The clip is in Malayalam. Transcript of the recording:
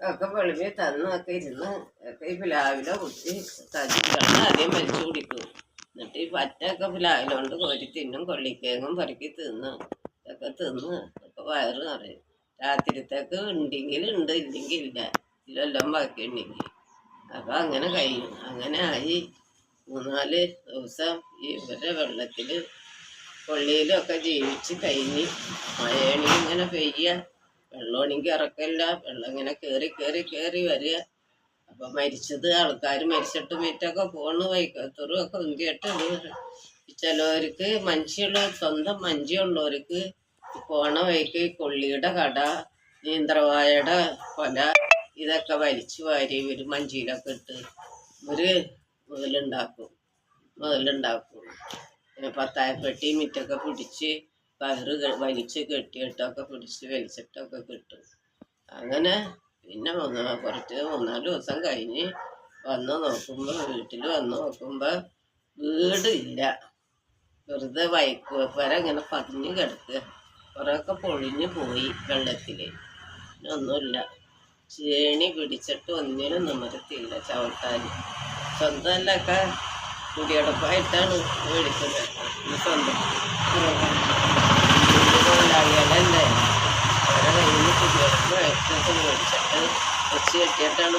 ഒക്കെ വെളിവിൽ തന്നൊക്കെ ഇരുന്ന് ഒക്കെ ഈ പ്ലാവിലെ കുത്തി വെള്ളം ആദ്യം വലിച്ചു കുടിക്കും. എന്നിട്ട് ഈ പറ്റൊക്കെ പ്ലാവിലോണ്ട് കോരി തിന്നും, കൊള്ളിക്കേങ്ങും പെറുക്കി തിന്നും. ഇതൊക്കെ തിന്ന് ഒക്കെ വയറ് നിറയും. രാത്രിത്തേക്ക് ഉണ്ടെങ്കിൽ ഉണ്ട്, ഇല്ലെങ്കിൽ ഇല്ല. ഇതിലെല്ലാം ബാക്കി ഉണ്ടെങ്കിൽ അപ്പം അങ്ങനെ കഴിയും. അങ്ങനെ ആയി 3-4 ദിവസം ഇവരുടെ വെള്ളത്തിൽ കൊള്ളിയിലൊക്കെ ജീവിച്ച് കഴിഞ്ഞ് മഴയാണെങ്കിൽ ഇങ്ങനെ പെയ്യുക, വെള്ളമാണെങ്കിൽ ഇറക്കല്ല, വെള്ളം ഇങ്ങനെ കയറി വരിക. അപ്പം മരിച്ചത് ആൾക്കാർ മരിച്ചിട്ട് മറ്റൊക്കെ പോണ് വൈക്കത്തൂറും ഒക്കെ ഉന്തിയിട്ട് ചിലവർക്ക് മഞ്ചിയുള്ള സ്വന്തം മഞ്ചിയുള്ളവർക്ക് പോണ വഴിക്ക് കൊള്ളിയുടെ കട, നീന്ത്രവാഴയുടെ കൊല ഇതൊക്കെ വലിച്ചു വാരി ഇവർ മഞ്ചിയിലൊക്കെ ഇട്ട് ഒരു മുതലുണ്ടാക്കും. പത്തായപ്പെട്ടി മിറ്റൊക്കെ പിടിച്ച് കയറ് വലിച്ച് കെട്ടിയിട്ടൊക്കെ പിടിച്ച് വലിച്ചിട്ടൊക്കെ കിട്ടും. അങ്ങനെ പിന്നെ കുറച്ച് 3-4 ദിവസം കഴിഞ്ഞ് വീട്ടിൽ വന്ന് നോക്കുമ്പോൾ വീടില്ല. വെറുതെ വര ഇങ്ങനെ പതിഞ്ഞ് കിടക്കുക. കുറേയൊക്കെ പൊളിഞ്ഞു പോയി വെള്ളത്തിൽ. ഒന്നുമില്ല. ചേണി പിടിച്ചിട്ട് ഒന്നിനും നിമരത്തില്ല ചവിട്ടാൻ. സ്വന്തമല്ലൊക്കെ കുടിയടപ്പായിട്ടാണ് മേടിക്കുന്നത്. സ്വന്തം തൊഴിലാളികളല്ലേ, അവരെ കയ്യിൽ നിന്ന് കുടിയടപ്പ് മേടിച്ചിട്ട് വെച്ച് കെട്ടിയിട്ടാണ്